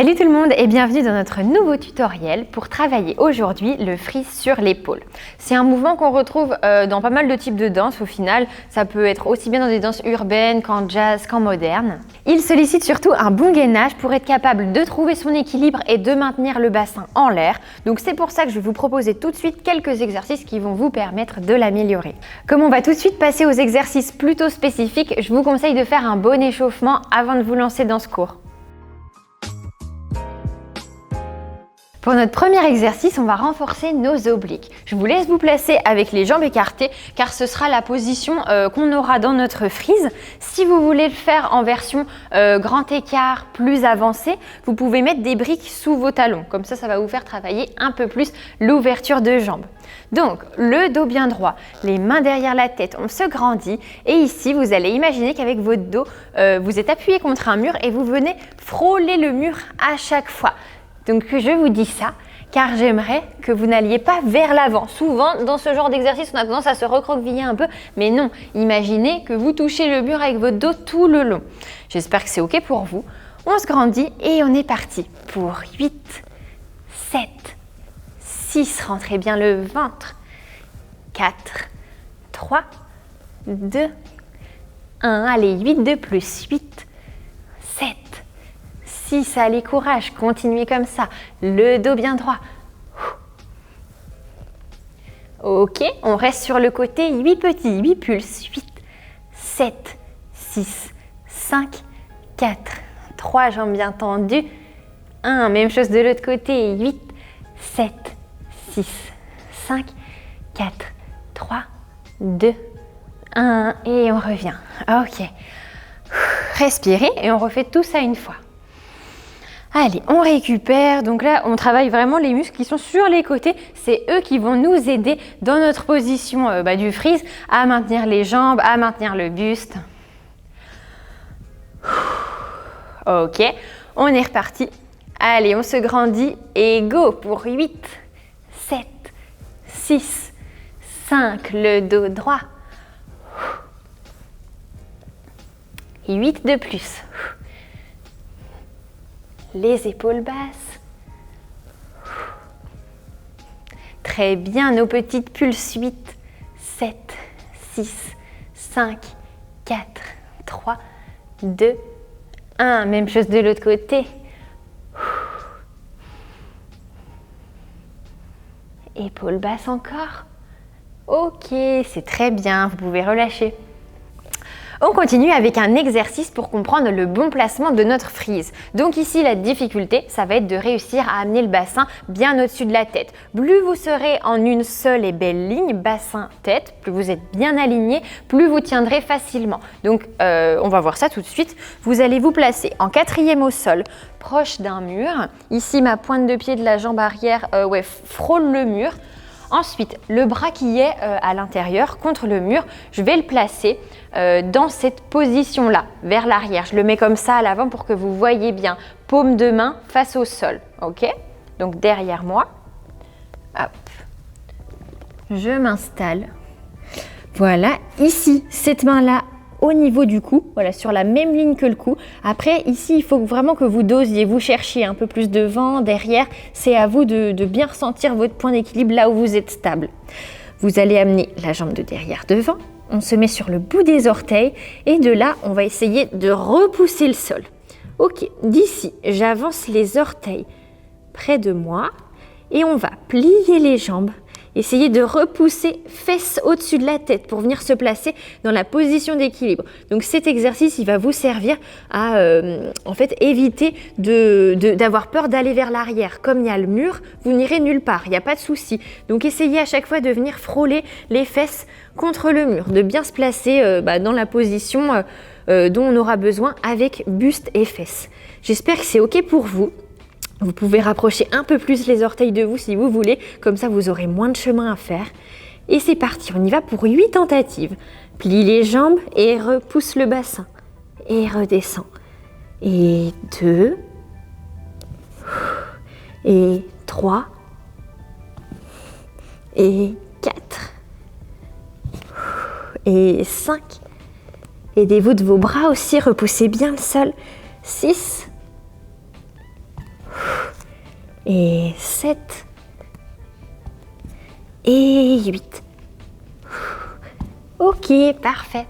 Salut tout le monde et bienvenue dans notre nouveau tutoriel pour travailler aujourd'hui le freeze sur l'épaule. C'est un mouvement qu'on retrouve dans pas mal de types de danses au final. Ça peut être aussi bien dans des danses urbaines qu'en jazz qu'en moderne. Il sollicite surtout un bon gainage pour être capable de trouver son équilibre et de maintenir le bassin en l'air. Donc c'est pour ça que je vais vous proposer tout de suite quelques exercices qui vont vous permettre de l'améliorer. Comme on va tout de suite passer aux exercices plutôt spécifiques, je vous conseille de faire un bon échauffement avant de vous lancer dans ce cours. Pour notre premier exercice, on va renforcer nos obliques. Je vous laisse vous placer avec les jambes écartées car ce sera la position qu'on aura dans notre freeze. Si vous voulez le faire en version grand écart plus avancé, vous pouvez mettre des briques sous vos talons. Comme ça va vous faire travailler un peu plus l'ouverture de jambes. Donc, le dos bien droit, les mains derrière la tête, on se grandit. Et ici, vous allez imaginer qu'avec votre dos, vous êtes appuyé contre un mur et vous venez frôler le mur à chaque fois. Donc je vous dis ça car j'aimerais que vous n'alliez pas vers l'avant. Souvent dans ce genre d'exercice on a tendance à se recroqueviller un peu, mais non, imaginez que vous touchez le mur avec votre dos tout le long. J'espère que c'est ok pour vous. On se grandit et on est parti pour 8, 7, 6, rentrez bien le ventre, 4, 3, 2, 1, allez 8 de plus, 8, 7, 6, allez, courage, continuez comme ça, le dos bien droit. Ok, on reste sur le côté, 8 petits, 8 pulses, 8, 7, 6, 5, 4, 3, jambes bien tendues, 1, même chose de l'autre côté, 8, 7, 6, 5, 4, 3, 2, 1, et on revient. Ok, respirez et on refait tout ça une fois. Allez, on récupère. Donc là, on travaille vraiment les muscles qui sont sur les côtés. C'est eux qui vont nous aider dans notre position du freeze à maintenir les jambes, à maintenir le buste. Ok, on est reparti. Allez, on se grandit et go pour 8, 7, 6, 5, le dos droit. 8 de plus. Les épaules basses. Très bien, nos petites pulses. 8, 7, 6, 5, 4, 3, 2, 1. Même chose de l'autre côté. Épaules basses encore. Ok, c'est très bien, vous pouvez relâcher. On continue avec un exercice pour comprendre le bon placement de notre freeze. Donc ici, la difficulté, ça va être de réussir à amener le bassin bien au-dessus de la tête. Plus vous serez en une seule et belle ligne, bassin-tête, plus vous êtes bien aligné, plus vous tiendrez facilement. Donc on va voir ça tout de suite. Vous allez vous placer en quatrième au sol, proche d'un mur. Ici, ma pointe de pied de la jambe arrière frôle le mur. Ensuite, le bras qui est à l'intérieur contre le mur, je vais le placer dans cette position-là, vers l'arrière. Je le mets comme ça à l'avant pour que vous voyez bien. Paume de main face au sol, ok? Donc derrière moi, hop, je m'installe. Voilà, ici, cette main-là au niveau du cou, voilà, sur la même ligne que le cou. Après, ici, il faut vraiment que vous dosiez, vous cherchiez un peu plus de vent derrière. C'est à vous de bien ressentir votre point d'équilibre là où vous êtes stable. Vous allez amener la jambe de derrière devant. On se met sur le bout des orteils et de là, on va essayer de repousser le sol. Ok, d'ici, j'avance les orteils près de moi et on va plier les jambes. Essayez de repousser fesses au-dessus de la tête pour venir se placer dans la position d'équilibre. Donc cet exercice, il va vous servir à éviter d'avoir peur d'aller vers l'arrière. Comme il y a le mur, vous n'irez nulle part, il n'y a pas de souci. Donc essayez à chaque fois de venir frôler les fesses contre le mur, de bien se placer dans la position dont on aura besoin avec buste et fesses. J'espère que c'est ok pour vous. Vous pouvez rapprocher un peu plus les orteils de vous si vous voulez, comme ça vous aurez moins de chemin à faire. Et c'est parti, on y va pour 8 tentatives. Plie les jambes et repousse le bassin. Et redescend. Et 2. Et 3. Et 4. Et 5. Aidez-vous de vos bras aussi, repoussez bien le sol. 6. Et 7. Et 8. Ok, parfait.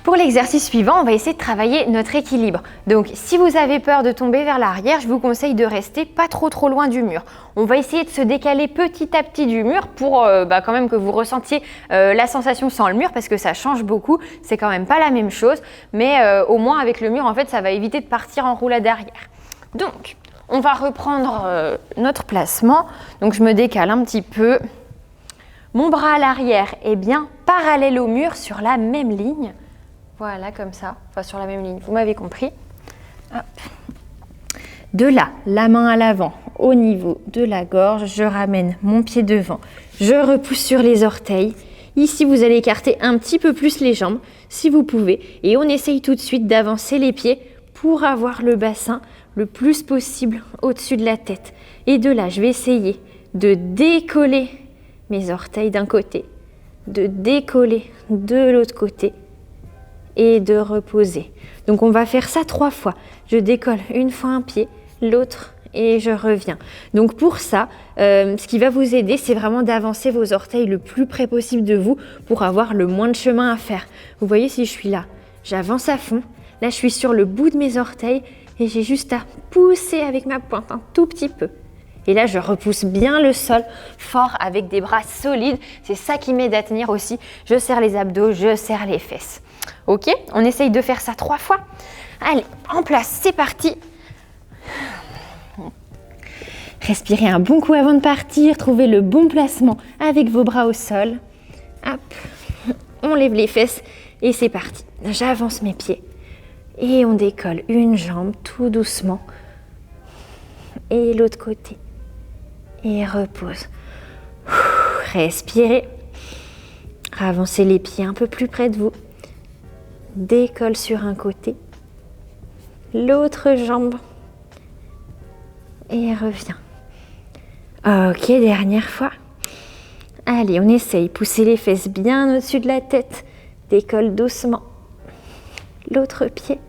Pour l'exercice suivant, on va essayer de travailler notre équilibre. Donc, si vous avez peur de tomber vers l'arrière, je vous conseille de rester pas trop loin du mur. On va essayer de se décaler petit à petit du mur pour quand même que vous ressentiez la sensation sans le mur parce que ça change beaucoup. C'est quand même pas la même chose, mais au moins avec le mur, en fait, ça va éviter de partir en roulade arrière. Donc, on va reprendre notre placement. Donc, je me décale un petit peu. Mon bras à l'arrière est bien parallèle au mur sur la même ligne. Voilà, comme ça, enfin sur la même ligne, vous m'avez compris. Hop. De là, la main à l'avant, au niveau de la gorge, je ramène mon pied devant, je repousse sur les orteils. Ici, vous allez écarter un petit peu plus les jambes, si vous pouvez. Et on essaye tout de suite d'avancer les pieds pour avoir le bassin le plus possible au-dessus de la tête. Et de là, je vais essayer de décoller mes orteils d'un côté, de décoller de l'autre côté. Et de reposer. Donc on va faire ça 3 fois. Je décolle une fois un pied, l'autre et je reviens. Donc pour ça, ce qui va vous aider, c'est vraiment d'avancer vos orteils le plus près possible de vous pour avoir le moins de chemin à faire. Vous voyez, si je suis là, j'avance à fond. Là, je suis sur le bout de mes orteils et j'ai juste à pousser avec ma pointe un tout petit peu. Et là, je repousse bien le sol fort avec des bras solides. C'est ça qui m'aide à tenir aussi. Je serre les abdos, je serre les fesses. Ok, on essaye de faire ça 3 fois. Allez, en place, c'est parti. Respirez un bon coup avant de partir. Trouvez le bon placement avec vos bras au sol. Hop, on lève les fesses et c'est parti. J'avance mes pieds et on décolle une jambe tout doucement. Et l'autre côté. Et repose. Respirez. Avancez les pieds un peu plus près de vous. Décolle sur un côté, l'autre jambe et revient. Ok, dernière fois. Allez, on essaye. Poussez les fesses bien au-dessus de la tête. Décolle doucement. L'autre pied.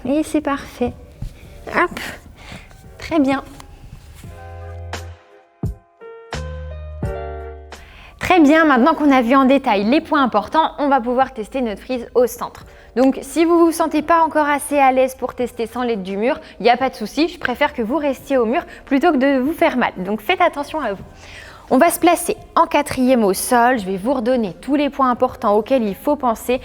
Et c'est parfait. Hop, très bien. Très bien, maintenant qu'on a vu en détail les points importants, on va pouvoir tester notre frise au centre. Donc si vous ne vous sentez pas encore assez à l'aise pour tester sans l'aide du mur, il n'y a pas de souci, je préfère que vous restiez au mur plutôt que de vous faire mal. Donc faites attention à vous. On va se placer en 4e au sol. Je vais vous redonner tous les points importants auxquels il faut penser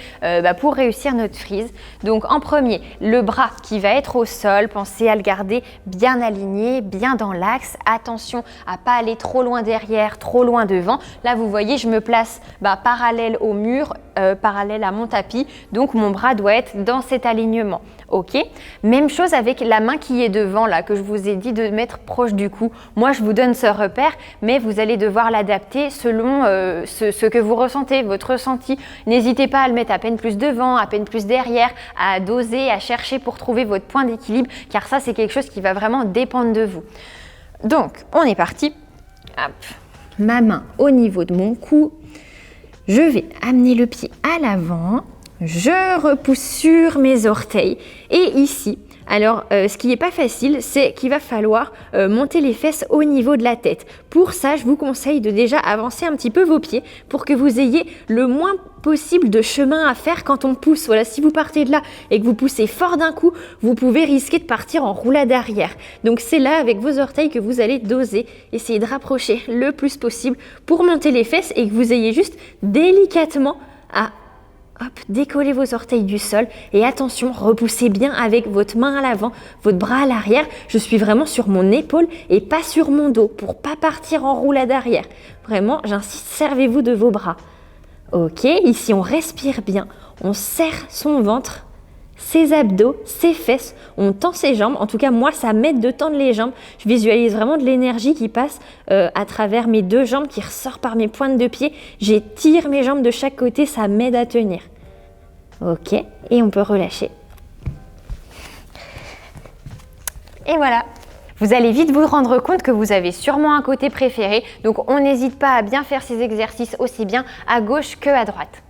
pour réussir notre frise. Donc en premier, le bras qui va être au sol. Pensez à le garder bien aligné, bien dans l'axe. Attention à ne pas aller trop loin derrière, trop loin devant. Là, vous voyez, je me place parallèle au mur, parallèle à mon tapis. Donc mon bras doit être dans cet alignement. Ok, même chose avec la main qui est devant là, que je vous ai dit de mettre proche du cou. Moi, je vous donne ce repère, mais vous allez devoir l'adapter selon ce que vous ressentez, votre ressenti. N'hésitez pas à le mettre à peine plus devant, à peine plus derrière, à doser, à chercher pour trouver votre point d'équilibre, car ça, c'est quelque chose qui va vraiment dépendre de vous. Donc, on est parti. Hop. Ma main au niveau de mon cou. Je vais amener le pied à l'avant. Je repousse sur mes orteils et ici, alors ce qui n'est pas facile, c'est qu'il va falloir monter les fesses au niveau de la tête. Pour ça, je vous conseille de déjà avancer un petit peu vos pieds pour que vous ayez le moins possible de chemin à faire quand on pousse. Voilà, si vous partez de là et que vous poussez fort d'un coup, vous pouvez risquer de partir en roulade arrière. Donc c'est là avec vos orteils que vous allez doser, essayer de rapprocher le plus possible pour monter les fesses et que vous ayez juste délicatement à décollez vos orteils du sol et attention, repoussez bien avec votre main à l'avant, votre bras à l'arrière. Je suis vraiment sur mon épaule et pas sur mon dos pour pas partir en roulade arrière. Vraiment, j'insiste, servez-vous de vos bras. Ok, ici on respire bien, on serre son ventre, ses abdos, ses fesses, on tend ses jambes. En tout cas, moi, ça m'aide de tendre les jambes. Je visualise vraiment de l'énergie qui passe à travers mes 2 jambes, qui ressort par mes pointes de pied. J'étire mes jambes de chaque côté, ça m'aide à tenir. Ok, et on peut relâcher. Et voilà. Vous allez vite vous rendre compte que vous avez sûrement un côté préféré. Donc, on n'hésite pas à bien faire ces exercices aussi bien à gauche que à droite.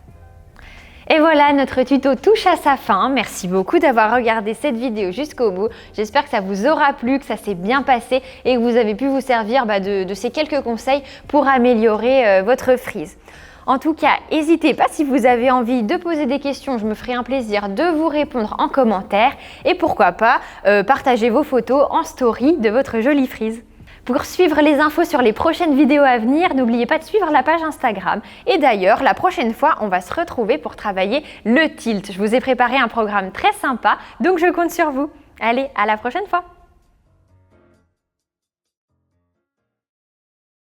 Et voilà, notre tuto touche à sa fin. Merci beaucoup d'avoir regardé cette vidéo jusqu'au bout. J'espère que ça vous aura plu, que ça s'est bien passé et que vous avez pu vous servir de ces quelques conseils pour améliorer votre frise. En tout cas, n'hésitez pas si vous avez envie de poser des questions, je me ferai un plaisir de vous répondre en commentaire et pourquoi pas partager vos photos en story de votre jolie frise. Pour suivre les infos sur les prochaines vidéos à venir, n'oubliez pas de suivre la page Instagram. Et d'ailleurs, la prochaine fois, on va se retrouver pour travailler le tilt. Je vous ai préparé un programme très sympa, donc je compte sur vous. Allez, à la prochaine fois!